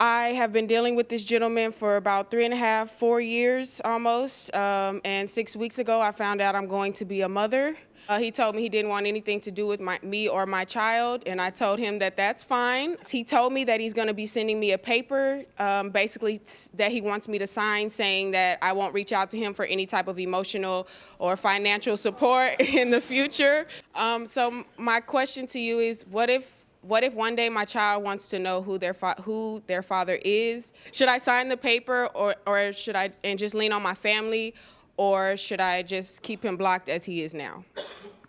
I have been dealing with this gentleman for about 3.5, 4 years almost, and 6 weeks ago I found out I'm going to be a mother. He told me he didn't want anything to do with me or my child, and I told him that that's fine. He told me that he's going to be sending me a paper, basically that he wants me to sign, saying that I won't reach out to him for any type of emotional or financial support in the future. So my question to you is, what if one day my child wants to know who their father is? Should I sign the paper, or should I just lean on my family, or should I just keep him blocked as he is now?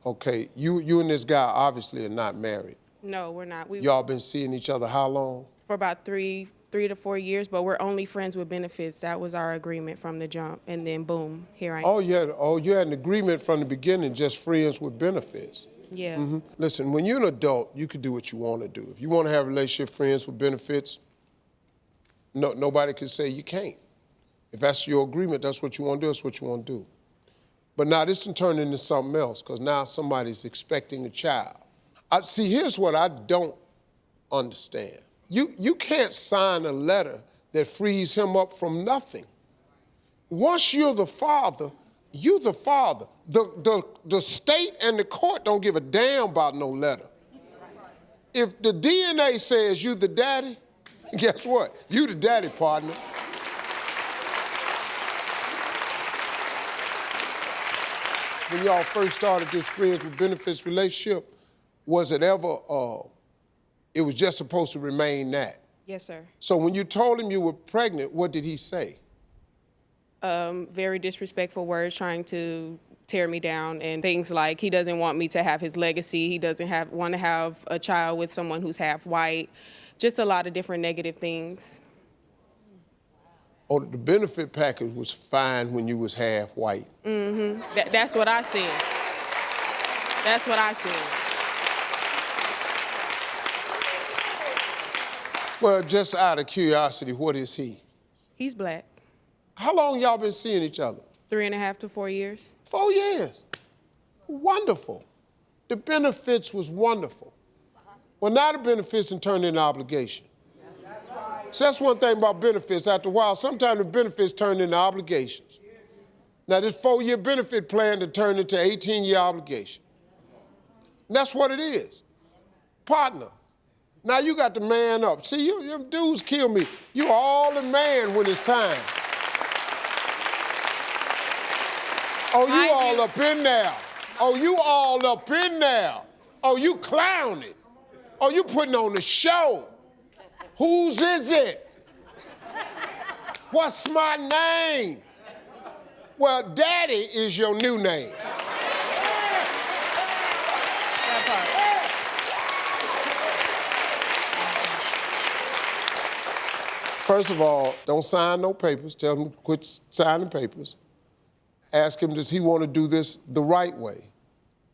Okay, you and this guy obviously are not married. No, we're not. Y'all been seeing each other how long? For about three to 4 years, but we're only friends with benefits. That was our agreement from the jump, and then boom, here I am. You had an agreement from the beginning, just friends with benefits. Yeah. Mm-hmm. Listen, when you're an adult, you can do what you want to do. If you want to have a relationship, friends with benefits, nobody can say you can't. If that's your agreement, that's what you want to do, that's what you want to do. But now this can turn into something else, because now somebody's expecting a child. See, here's what I don't understand. You can't sign a letter that frees him up from nothing. Once you're the father, you're the father. The state and the court don't give a damn about no letter. If the DNA says you the daddy, guess what? You the daddy, partner. When y'all first started this friends with benefits relationship, was it ever, it was just supposed to remain that? Yes, sir. So when you told him you were pregnant, what did he say? Very disrespectful words, trying to tear me down, and things like he doesn't want me to have his legacy. He doesn't want to have a child with someone who's half white. Just a lot of different negative things. Oh, the benefit package was fine when you was half white. Mm-hmm. That's what I said. That's what I said. Well, just out of curiosity, what is he? He's black. How long y'all been seeing each other? 3.5 to 4 years. 4 years. Wonderful. The benefits was wonderful. Well, now the benefits and turned into obligation. So that's one thing about benefits. After a while, sometimes the benefits turn into obligations. Now, this 4-year benefit plan to turn into 18-year obligation. And that's what it is. Partner. Now you got to man up. See, you dudes kill me. You all the man when it's time. Oh, you all up in there. Oh, you all up in there. Oh, you clowning. Oh, you putting on a show. Whose is it? What's my name? Well, Daddy is your new name. First of all, don't sign no papers. Tell him to quit signing papers. Ask him, does he want to do this the right way?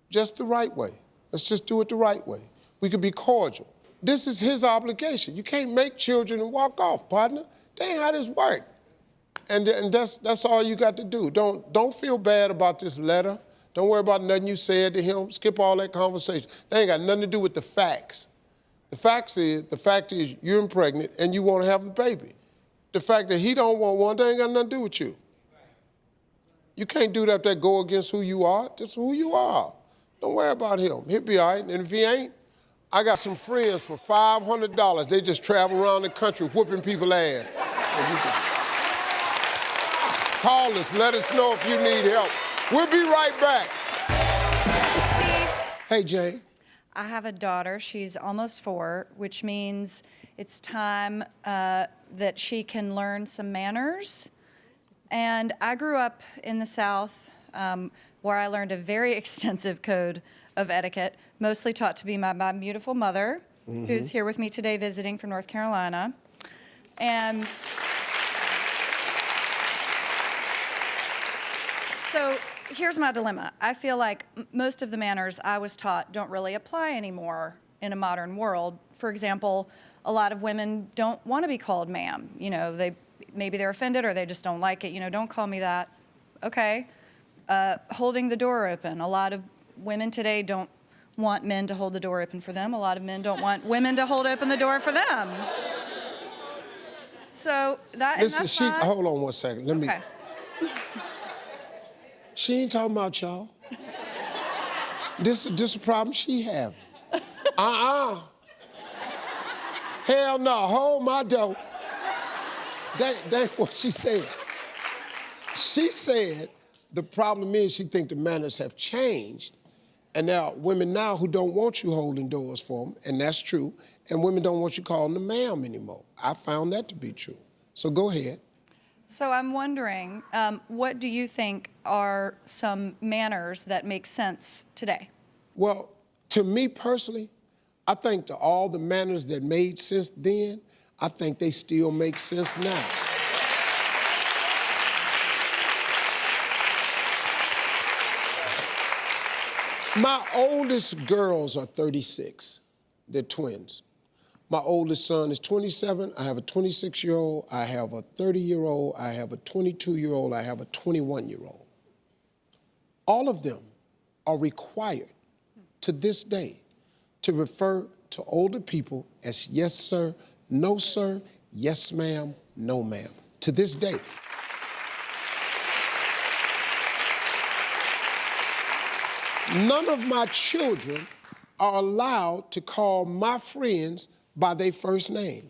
Just the right way. Let's just do it the right way. We could be cordial. This is his obligation. You can't make children and walk off, partner. That ain't how this works. And that's all you got to do. Don't feel bad about this letter. Don't worry about nothing you said to him. Skip all that conversation. That ain't got nothing to do with the facts. The fact is you're pregnant and you want to have a baby. The fact that he don't want one, that ain't got nothing to do with you. You can't do that go against who you are. That's who you are. Don't worry about him. He'll be all right. And if he ain't, I got some friends for $500. They just travel around the country whooping people's ass. Call us. Let us know if you need help. We'll be right back. Steve. Hey, Jane. I have a daughter. She's almost 4, which means it's time that she can learn some manners. And I grew up in the South where I learned a very extensive code of etiquette, mostly taught to me by my beautiful mother, who's here with me today visiting from North Carolina. And so here's my dilemma. I feel like most of the manners I was taught don't really apply anymore in a modern world. For example, a lot of women don't want to be called ma'am. You know, maybe they're offended or they just don't like it. You know, don't call me that. Okay. Holding the door open. A lot of women today don't want men to hold the door open for them. A lot of men don't want women to hold open the door for them. So that, Listen, and that's fine. hold on one second. Let me. Okay. She ain't talking about y'all. This a problem she having. Hell no, hold my dough. That ain't what she said. She said the problem is she think the manners have changed, and there are women now who don't want you holding doors for them, and that's true, and women don't want you calling them ma'am anymore. I found that to be true. So go ahead. So I'm wondering, what do you think are some manners that make sense today? Well, to me personally, I think all the manners that made sense then, I think they still make sense now. My oldest girls are 36. They're twins. My oldest son is 27. I have a 26-year-old. I have a 30-year-old. I have a 22-year-old. I have a 21-year-old. All of them are required to this day to refer to older people as yes, sir, no, sir, yes, ma'am, no, ma'am, to this day. None of my children are allowed to call my friends by their first name.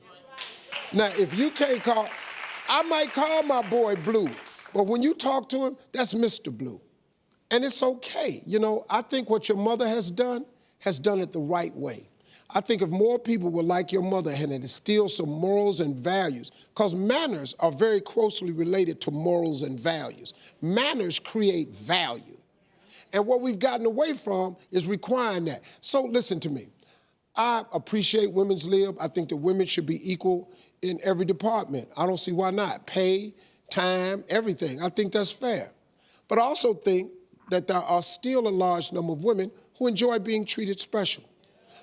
Now, if you can't call, I might call my boy Blue, but when you talk to him, that's Mr. Blue. And it's okay. You know, I think what your mother has done it the right way. I think if more people were like your mother and instill some morals and values, because manners are very closely related to morals and values. Manners create value. And what we've gotten away from is requiring that. So listen to me. I appreciate women's lib. I think that women should be equal in every department. I don't see why not. Pay, time, everything. I think that's fair. But I also think that there are still a large number of women who enjoy being treated special.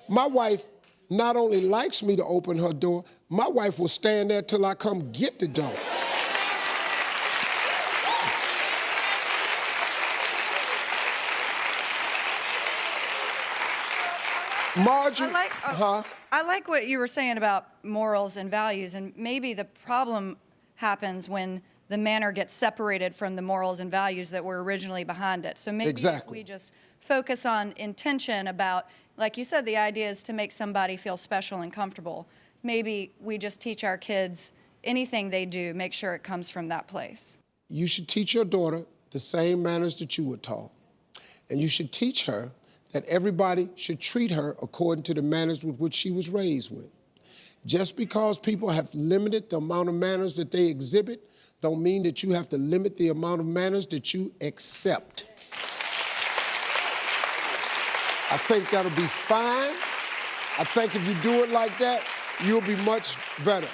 My wife not only likes me to open her door, my wife will stand there till I come get the door. Marjorie, I like what you were saying about morals and values, and maybe the problem happens when the manner gets separated from the morals and values that were originally behind it. So maybe if we just focus on intention about, like you said, the idea is to make somebody feel special and comfortable. Maybe we just teach our kids anything they do, make sure it comes from that place. You should teach your daughter the same manners that you were taught. And you should teach her that everybody should treat her according to the manners with which she was raised with. Just because people have limited the amount of manners that they exhibit, don't mean that you have to limit the amount of manners that you accept. I think that'll be fine. I think if you do it like that, you'll be much better.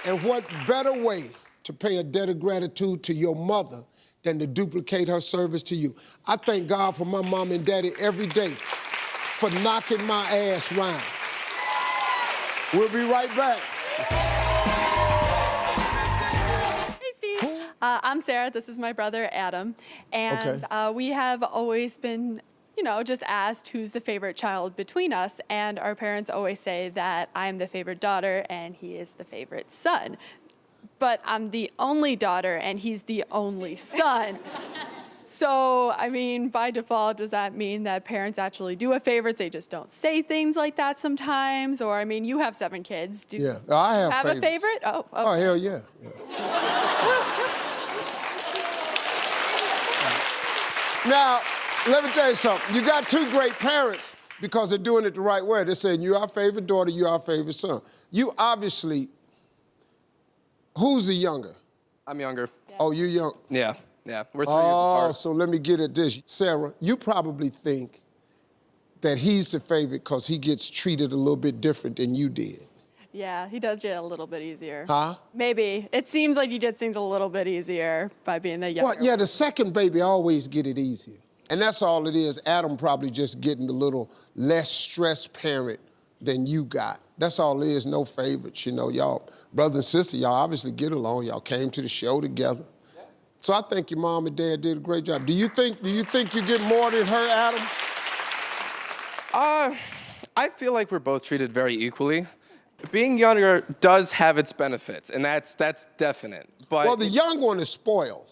And what better way to pay a debt of gratitude to your mother than to duplicate her service to you? I thank God for my mom and daddy every day for knocking my ass round. We'll be right back. Hey, Steve. I'm Sarah. This is my brother, Adam. And we have always been, just asked who's the favorite child between us. And our parents always say that I'm the favorite daughter and he is the favorite son. But I'm the only daughter and he's the only son. So, by default, does that mean that parents actually do have favorites? They just don't say things like that sometimes? Or, you have 7 kids. Do you I have have a favorite? Oh, okay. Oh, hell yeah. Now, let me tell you something. You got 2 great parents because they're doing it the right way. They're saying, you're our favorite daughter, you're our favorite son. You obviously, who's the younger? I'm younger. Yeah. Oh, you young? Yeah. We're 3 years apart. So let me get at this. Sarah, you probably think that he's the favorite because he gets treated a little bit different than you did. Yeah, he does get it a little bit easier. Huh? Maybe. It seems like he gets things a little bit easier by being the younger. Well, yeah, the second baby always get it easier. And that's all it is. Adam probably just getting a little less stressed parent than you got. That's all it is, no favorites. Y'all, brother and sister, y'all obviously get along. Y'all came to the show together. So I think your mom and dad did a great job. Do you think you get more than her, Adam? I feel like we're both treated very equally, Being younger does have its benefits, and that's definite. But Well, the young one is spoiled,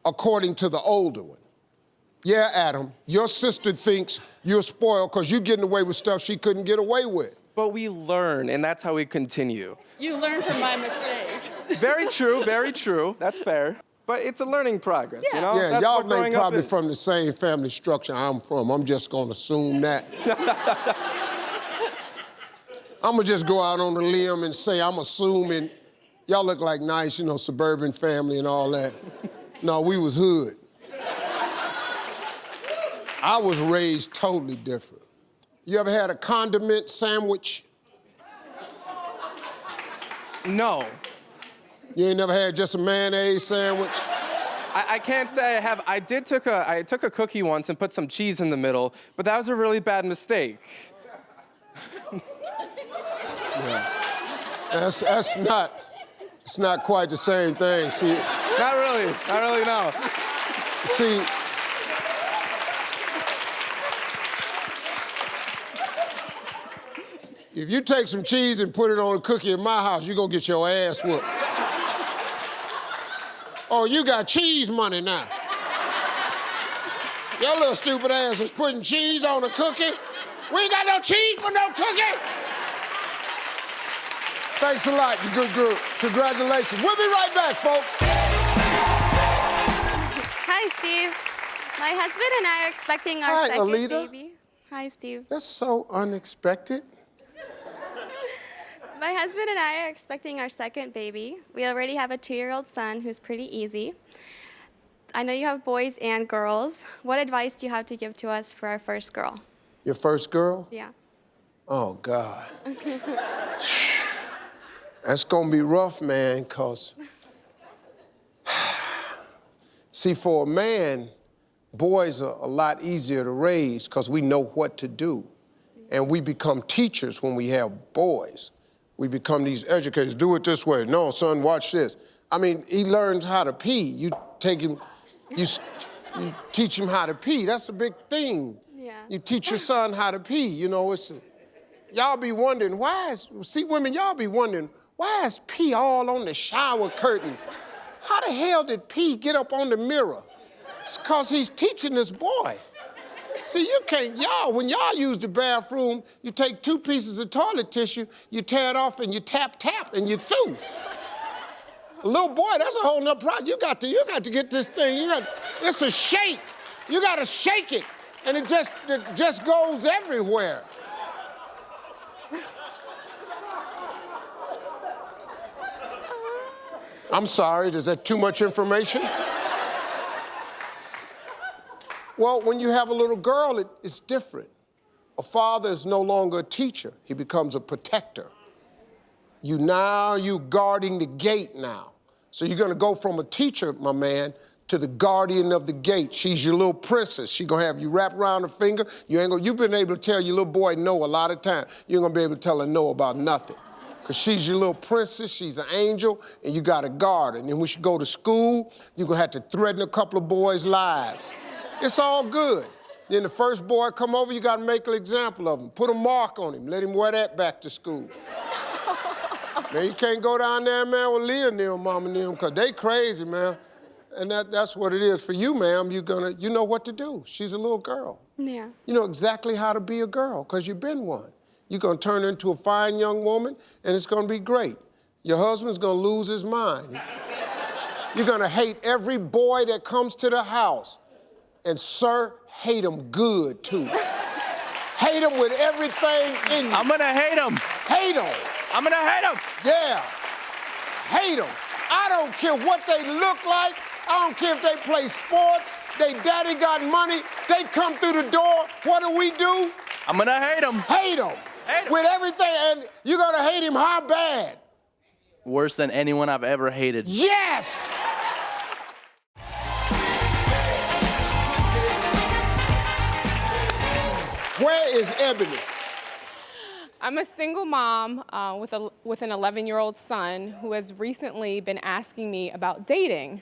according to the older one. Yeah, Adam, your sister thinks you're spoiled because you're getting away with stuff she couldn't get away with. But we learn, and that's how we continue. You learn from my mistakes. Very true, very true. That's fair. But it's a learning progress, you know? Yeah, That's y'all what growing may up probably is. from the same family structure I'm from. I'm just gonna assume that. I'm gonna just go out on a limb and say I'm assuming y'all look like nice, you know, suburban family and all that. No, we was hood. I was raised totally different. You ever had a condiment sandwich? No. You ain't never had just a mayonnaise sandwich? I can't say I have. I took a cookie once and put some cheese in the middle, but that was a really bad mistake. It's not quite the same thing. See, Not really, no. see, if you take some cheese and put it on a cookie in my house, you're gonna get your ass whooped. Oh, you got cheese money now. Your little stupid ass is putting cheese on a cookie. We ain't got no cheese for no cookie. Thanks a lot, you good group. Congratulations. We'll be right back, folks. Hi, Steve. My husband and I are expecting our Hi, second Alita. baby. Hi, Steve. That's so unexpected. My husband and I are expecting our second baby. We already have a 2-year-old son who's pretty easy. I know you have boys and girls. What advice do you have to give to us for our first girl? Your first girl? Yeah. Oh, God. That's gonna be rough, man, because, see, for a man, boys are a lot easier to raise because we know what to do. And we become teachers when we have boys. We become these educators. Do it this way. No, son, watch this. I mean, he learns how to pee. You take him, you teach him how to pee. That's a big thing. Yeah. You teach your son how to pee. You know, y'all be wondering, women, y'all be wondering, why is pee all on the shower curtain? How the hell did pee get up on the mirror? It's because he's teaching this boy. See, you can't, when y'all use the bathroom, you take 2 pieces of toilet tissue, you tear it off and you tap, and you through. A little boy, that's a whole nother problem. You got to get this thing, it's a shake. You got to shake it, and it just goes everywhere. I'm sorry, is that too much information? Well, when you have a little girl, it's different. A father is no longer a teacher. He becomes a protector. You guarding the gate now. So you're gonna go from a teacher, my man, to the guardian of the gate. She's your little princess. She's gonna have you wrapped around her finger. You've been able to tell your little boy no a lot of times. You're gonna be able to tell her no about nothing. Because she's your little princess, she's an angel, and you gotta guard her. And then when she go to school, you're gonna have to threaten a couple of boys' lives. It's all good. Then the first boy come over, you gotta make an example of him. Put a mark on him, let him wear that back to school. Man, you can't go down there, man, with Leah and them, Mama and them, because they crazy, man. And that's what it is for you, ma'am. You know what to do. She's a little girl. Yeah. You know exactly how to be a girl, because you've been one. You're gonna turn into a fine young woman, and it's gonna be great. Your husband's gonna lose his mind. You're gonna hate every boy that comes to the house. And sir, hate him good, too. Hate him with everything in you. I'm gonna hate him. Hate him. I'm gonna hate him. Yeah. Hate them. I don't care what they look like. I don't care if they play sports. They daddy got money. They come through the door. What do? I'm gonna hate him. Hate them. Hate 'em. With everything. And you're gonna hate him how bad? Worse than anyone I've ever hated. Yes! Where is Ebony? I'm a single mom with an 11-year-old son who has recently been asking me about dating.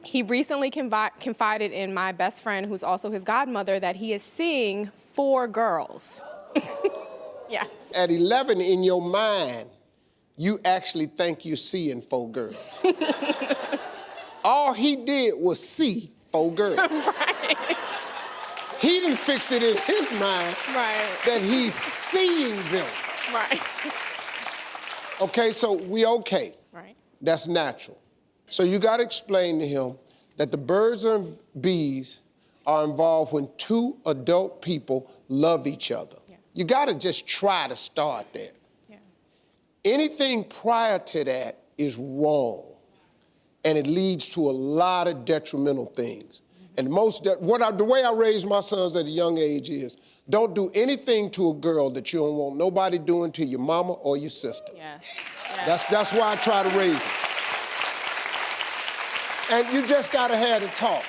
He recently confided in my best friend, who's also his godmother, that he is seeing 4 girls. Yes. At 11, in your mind, you actually think you're seeing 4 girls. All he did was see 4 girls. Right. He done fixed it in his mind that he's seeing them. Right. Okay, so we okay. Right. That's natural. So you got to explain to him that the birds and bees are involved when 2 adult people love each other. Yeah. You got to just try to start there. Yeah. Anything prior to that is wrong, and it leads to a lot of detrimental things. And the way I raised my sons at a young age is, don't do anything to a girl that you don't want nobody doing to your mama or your sister. Yes. That's why I try to raise them. And you just gotta have the talk.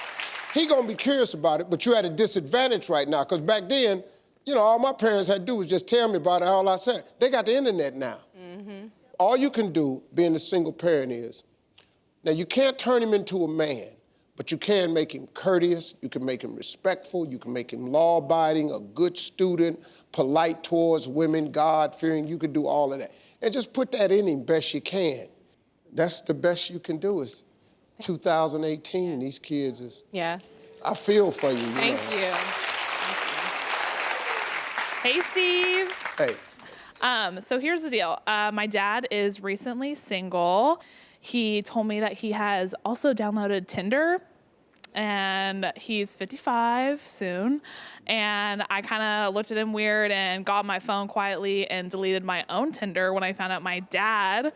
He gonna be curious about it, but you're at a disadvantage right now, because back then, you know, all my parents had to do was just tell me about it, all I said. They got the internet now. Mm-hmm. All you can do, being a single parent, is, now you can't turn him into a man, but you can make him courteous, you can make him respectful, you can make him law-abiding, a good student, polite towards women, God-fearing, you can do all of that. And just put that in him best you can. That's the best you can do. Is 2018, these kids is... Yes. I feel for you. Thank you. Hey, Steve. Hey. So here's the deal. My dad is recently single. He told me that he has also downloaded Tinder, and he's 55 soon. And I kind of looked at him weird and got my phone quietly and deleted my own Tinder when I found out my dad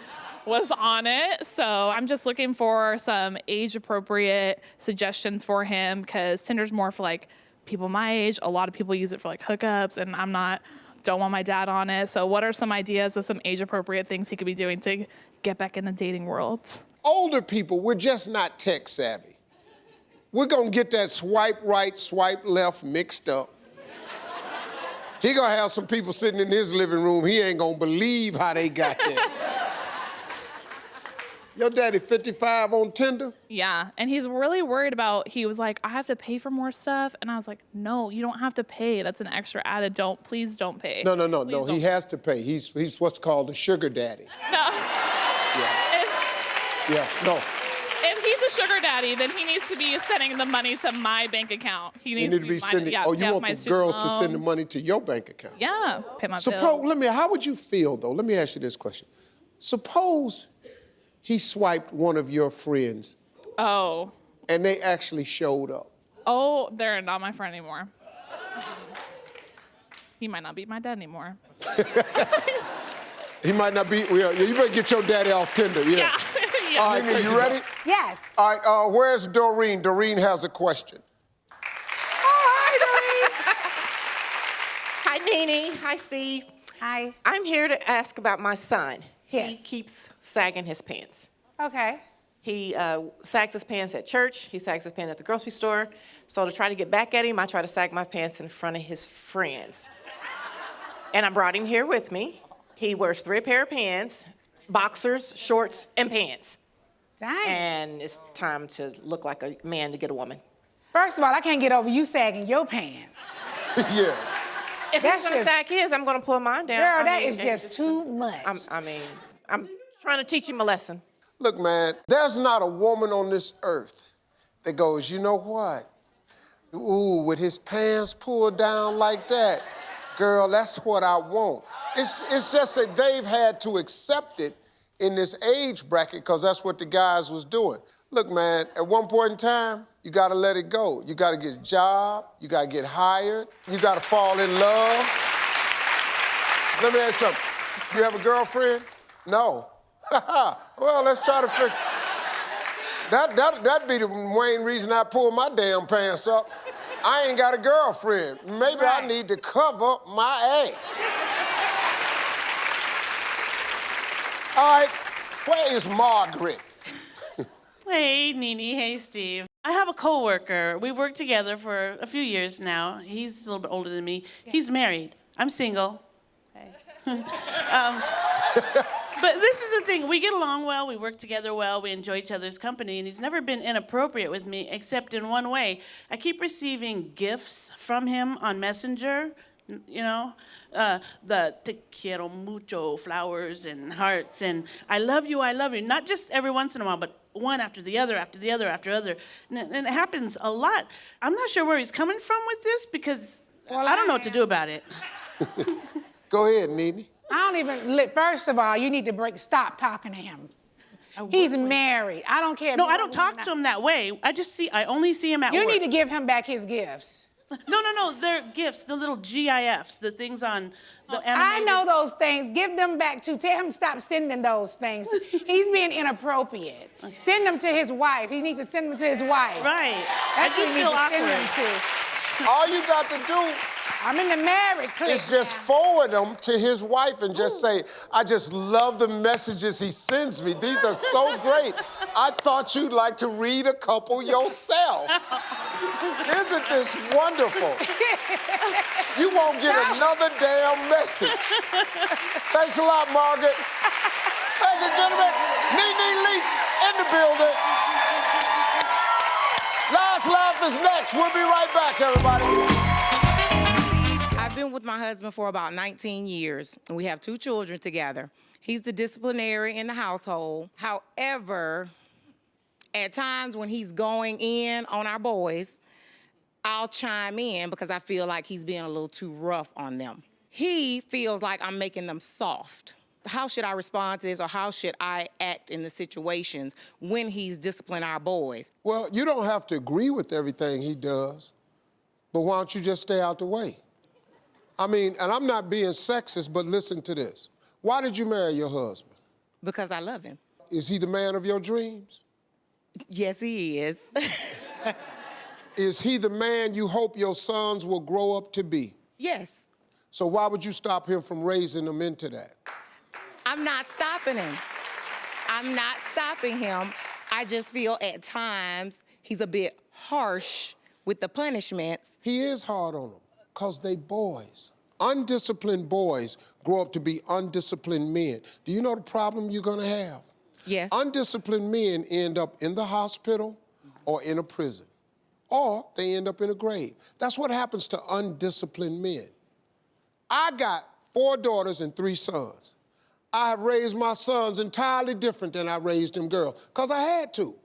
was on it. So I'm just looking for some age-appropriate suggestions for him, because Tinder's more for like people my age. A lot of people use it for like hookups, and don't want my dad on it. So what are some ideas of some age-appropriate things he could be doing to get back in the dating world? Older people, we're just not tech savvy. We're gonna get that swipe right, swipe left mixed up. He gonna have some people sitting in his living room, he ain't gonna believe how they got there. Your daddy 55 on Tinder? Yeah, and he's really worried about, he was like, I have to pay for more stuff. And I was like, no, you don't have to pay. That's an extra added, please don't pay. No, Please he has to pay. He's what's called a sugar daddy. No. No. If he's a sugar daddy, then he needs to be sending the money to my bank account. He needs to be sending, you want the girls to send the money to your bank account? Yeah, pay my bills. How would you feel though? Let me ask you this question. Suppose he swiped one of your friends. Oh. And they actually showed up. Oh, they're not my friend anymore. He might not be my dad anymore. He might not be, well, you better get your daddy off Tinder, yeah. Yeah. All right, Nene, you ready? Yes. All right, where's Doreen? Doreen has a question. Hi, Nene. Hi, Steve. Hi. I'm here to ask about my son. Yes. He keeps sagging his pants. Okay. He sags his pants at church. He sags his pants at the grocery store. So to try to get back at him, I try to sag my pants in front of his friends. And I brought him here with me. He wears 3 pair of pants, boxers, shorts, and pants. Dang. And it's time to look like a man to get a woman. First of all, I can't get over you sagging your pants. Yeah. If he's gonna sag his, I'm gonna pull mine down. Girl, that is just too much. I'm trying to teach him a lesson. Look, man, there's not a woman on this earth that goes, you know what? Ooh, with his pants pulled down like that, girl, that's what I want. It's just that they've had to accept it in this age bracket because that's what the guys was doing. Look, man, at one point in time, you gotta let it go. You gotta get a job, you gotta get hired, you gotta fall in love. Let me ask you something. You have a girlfriend? No. Well, let's try to fix that'd be the main reason I pull my damn pants up. I ain't got a girlfriend. Maybe I need to cover my ass. All right, where is Margaret? Hey, Nene. Hey, Steve. I have a coworker. We've worked together for a few years now. He's a little bit older than me. Yeah. He's married. I'm single. Hey. But this is the thing. We get along well. We work together well. We enjoy each other's company. And he's never been inappropriate with me except in one way. I keep receiving gifts from him on Messenger, you know? The te quiero mucho, flowers and hearts, and I love you, not just every once in a while, but one after the other, after the other, after other. And it happens a lot. I'm not sure where he's coming from with this because I don't know what to do about it. Go ahead, Nene. I don't even, first of all, you need to stop talking to him. He's married. I don't care. No, I don't talk to him that way. I only see him at work. You need to give him back his gifts. No, they're gifts, the little GIFs, the things on the animated. I know those things. Give them back too. Tell him stop sending those things. He's being inappropriate. Send them to his wife. He needs to send them to his wife. Right. That's I what do you need feel to awkward. send them to. All you got to do I'm in the married clique. is just forward them to his wife and just say, I just love the messages he sends me. These are so great. I thought you'd like to read a couple yourself. Isn't this wonderful? You won't get another damn message. Thanks a lot, Margaret. Ladies and gentlemen, Nene Leakes in the building. Last Laugh is next. We'll be right back, everybody. I've been with my husband for about 19 years, and we have 2 children together. He's the disciplinary in the household. However, at times when he's going in on our boys, I'll chime in because I feel like he's being a little too rough on them. He feels like I'm making them soft. How should I respond to this, or how should I act in the situations when he's disciplining our boys? Well, you don't have to agree with everything he does, but why don't you just stay out the way? I mean, and I'm not being sexist, but listen to this. Why did you marry your husband? Because I love him. Is he the man of your dreams? Yes, he is. Is he the man you hope your sons will grow up to be? Yes. So why would you stop him from raising them into that? I'm not stopping him. I'm not stopping him. I just feel at times he's a bit harsh with the punishments. He is hard on them because they boys. Undisciplined boys grow up to be undisciplined men. Do you know the problem you're gonna have? Yes. Undisciplined men end up in the hospital or in a prison, or they end up in a grave. That's what happens to undisciplined men. I got 4 daughters and 3 sons. I have raised my sons entirely different than I raised them girls, because I had to,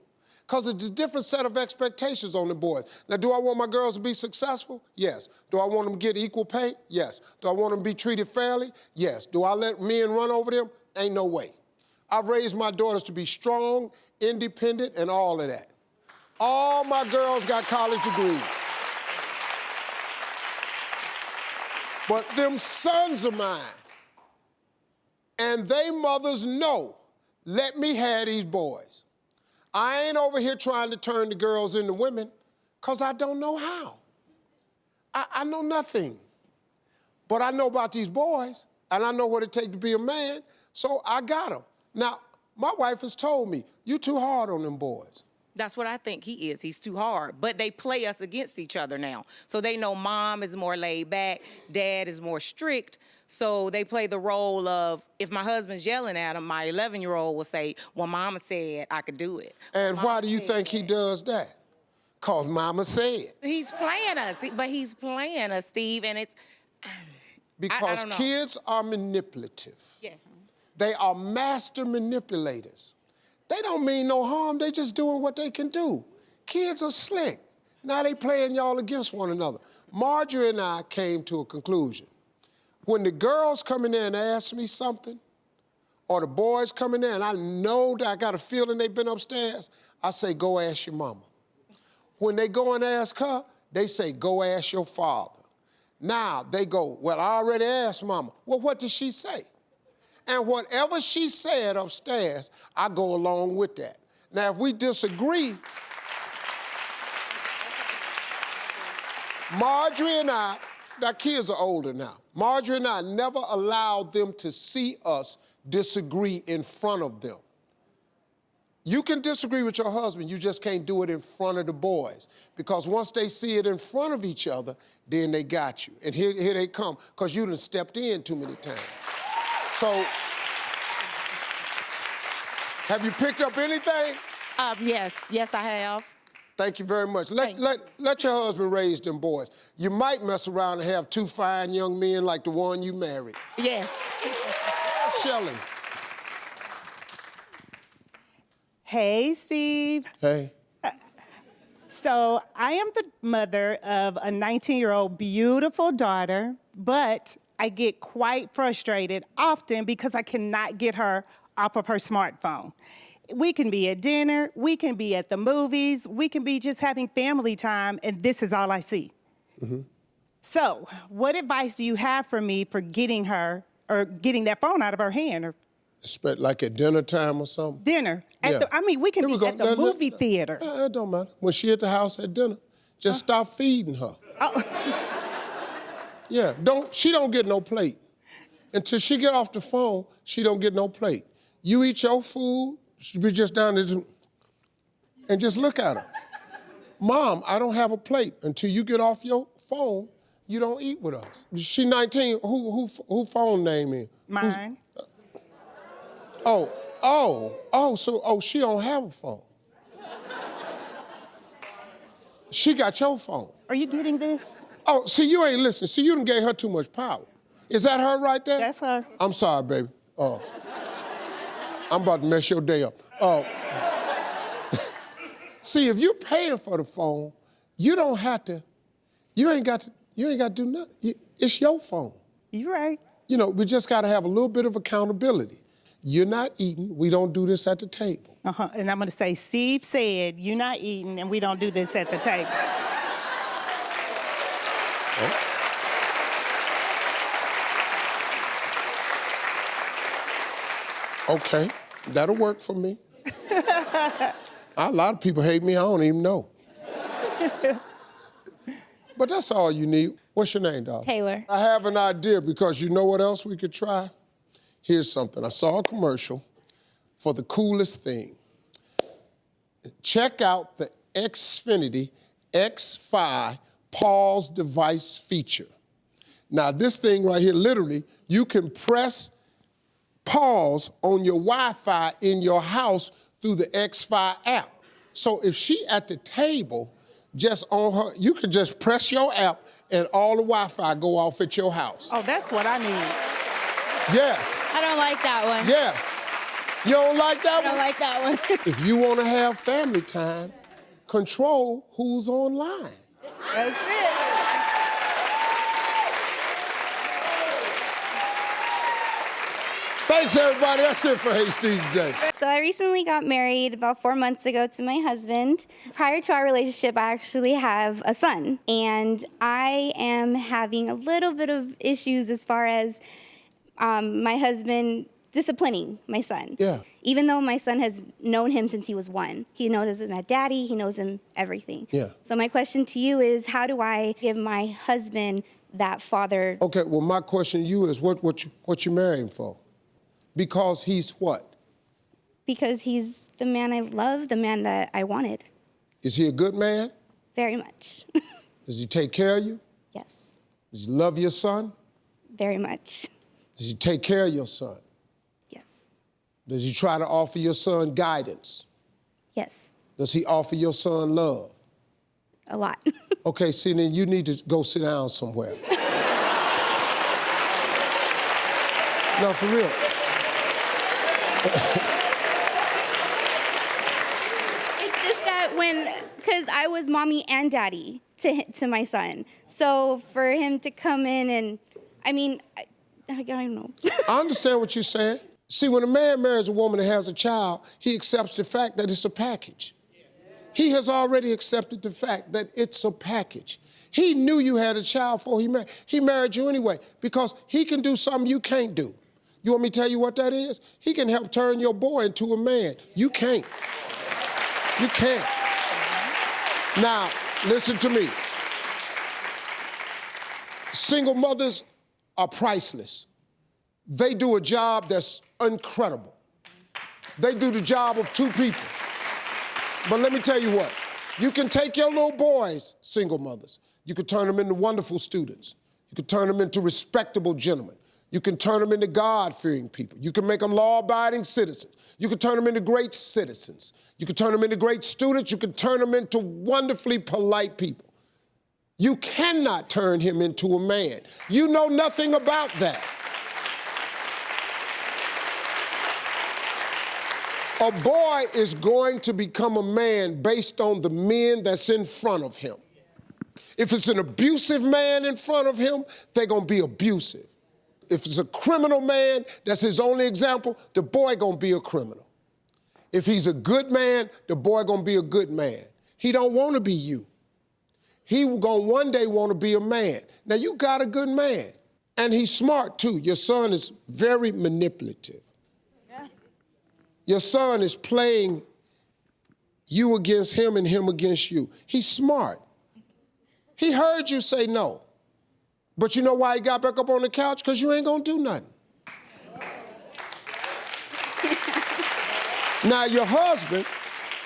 because of the different set of expectations on the boys. Now, do I want my girls to be successful? Yes. Do I want them to get equal pay? Yes. Do I want them to be treated fairly? Yes. Do I let men run over them? Ain't no way. I've raised my daughters to be strong, independent, and all of that. All my girls got college degrees. But them sons of mine, and they mothers know, let me have these boys. I ain't over here trying to turn the girls into women, because I don't know how. I know nothing. But I know about these boys, and I know what it takes to be a man, so I got them. Now, my wife has told me, you too hard on them boys. That's what I think he is. He's too hard. But they play us against each other now. So they know mom is more laid back, dad is more strict. So they play the role of, if my husband's yelling at him, my 11-year-old will say, well, mama said I could do it. And why do you think he does that? Because mama said. He's playing us, but he's playing us, Steve, and it's... Because I don't know. kids are manipulative. Yes. They are master manipulators. They don't mean no harm, they just doing what they can do. Kids are slick. Now they playing y'all against one another. Marjorie and I came to a conclusion. When the girls come in there and ask me something, or the boys come in there and I know that I got a feeling they've been upstairs, I say, go ask your mama. When they go and ask her, they say, go ask your father. Now they go, well, I already asked mama. Well, what did she say? And whatever she said upstairs, I go along with that. Now, if we disagree, Marjorie and I, our kids are older now. Marjorie and I never allowed them to see us disagree in front of them. You can disagree with your husband, you just can't do it in front of the boys. Because once they see it in front of each other, then they got you. And here they come, because you done stepped in too many times. So, have you picked up anything? Yes, I have. Thank you very much. Let your husband raise them boys. You might mess around and have 2 fine young men like the one you married. Yes. Shelley. Hey, Steve. Hey. So I am the mother of a 19-year-old beautiful daughter, but I get quite frustrated often because I cannot get her off of her smartphone. We can be at dinner, we can be at the movies, we can be just having family time, and this is all I see. Mm-hmm. So what advice do you have for me for getting her, or getting that phone out of her hand? Or like at dinner time or something? dinner. Yeah. We can Here be we at go. the movie theater. It don't matter. When she at the house at dinner, just stop feeding her. Yeah, she don't get no plate. Until she get off the phone, she don't get no plate. You eat your food, she be just down there and just look at her. Mom, I don't have a plate. Until you get off your phone, you don't eat with us. She 19, who phone name is? Mine. So she don't have a phone. She got your phone. Are you getting this? Oh, see, you ain't listening. See, you done gave her too much power. Is that her right there? That's her. I'm sorry, baby. I'm about to mess your day up. See, if you're paying for the phone, you don't have to, you ain't got to do nothing. It's your phone. You're right. You know, we just got to have a little bit of accountability. You're not eating. We don't do this at the table. And I'm going to say, Steve said, you're not eating, and we don't do this at the table. Okay, that'll work for me. A lot of people hate me, I don't even know. But that's all you need. What's your name, dog? Taylor. I have an idea, because you know what else we could try? Here's something. I saw a commercial for the coolest thing. Check out the Xfinity X5 pause device feature. Now, this thing right here, literally, you can press pause on your Wi-Fi in your house through the X5 app. So if she at the table, just on her, you can just press your app and all the Wi-Fi go off at your house. Oh, that's what I need. Yes. I don't like that one. Yes. You don't like that one? I don't like that one. If you want to have family time, control who's online. That's it. Thanks, everybody. That's it for Hey Steve today. So I recently got married about 4 months ago to my husband. Prior to our relationship, I actually have a son. And I am having a little bit of issues as far as my husband disciplining my son. Yeah. Even though my son has known him since he was 1. He knows him as daddy, he knows him everything. Yeah. So my question to you is, how do I give my husband that father? Okay, well, my question to you is, what you marrying for? Because he's what? Because he's the man I love, the man that I wanted. Is he a good man? Very much. Does he take care of you? Yes. Does he love your son? Very much. Does he take care of your son? Yes. Does he try to offer your son guidance? Yes. Does he offer your son love? A lot. Okay, see, then you need to go sit down somewhere. No, for real. It's just that because I was mommy and daddy to my son. So for him to come in and, I don't know. I understand what you're saying. See, when a man marries a woman and has a child, he accepts the fact that it's a package. He has already accepted the fact that it's a package. He knew you had a child before he married. He married you anyway because he can do something you can't do. You want me to tell you what that is? He can help turn your boy into a man. You can't. You can't. Now, listen to me. Single mothers are priceless. They do a job that's incredible. They do the job of 2 people. But let me tell you what. You can take your little boys, single mothers. You can turn them into wonderful students. You can turn them into respectable gentlemen. You can turn them into God-fearing people. You can make them law-abiding citizens. You can turn them into great citizens. You can turn them into great students. You can turn them into wonderfully polite people. You cannot turn him into a man. You know nothing about that. A boy is going to become a man based on the men that's in front of him. If it's an abusive man in front of him, they're gonna be abusive. If it's a criminal man, that's his only example, the boy gonna be a criminal. If he's a good man, the boy gonna be a good man. He don't wanna be you. He gonna one day wanna be a man. Now you got a good man, and he's smart too. Your son is very manipulative. Yeah. Your son is playing you against him and him against you. He's smart. He heard you say no. But you know why he got back up on the couch? Because you ain't gonna do nothing. Now your husband,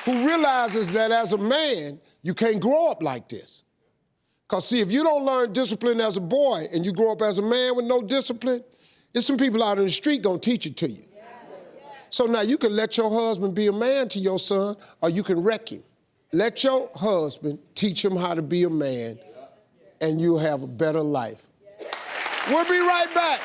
who realizes that as a man, you can't grow up like this. Because see, if you don't learn discipline as a boy and you grow up as a man with no discipline, there's some people out in the street gonna teach it to you. So now you can let your husband be a man to your son, or you can wreck him. Let your husband teach him how to be a man, and you'll have a better life. We'll be right back.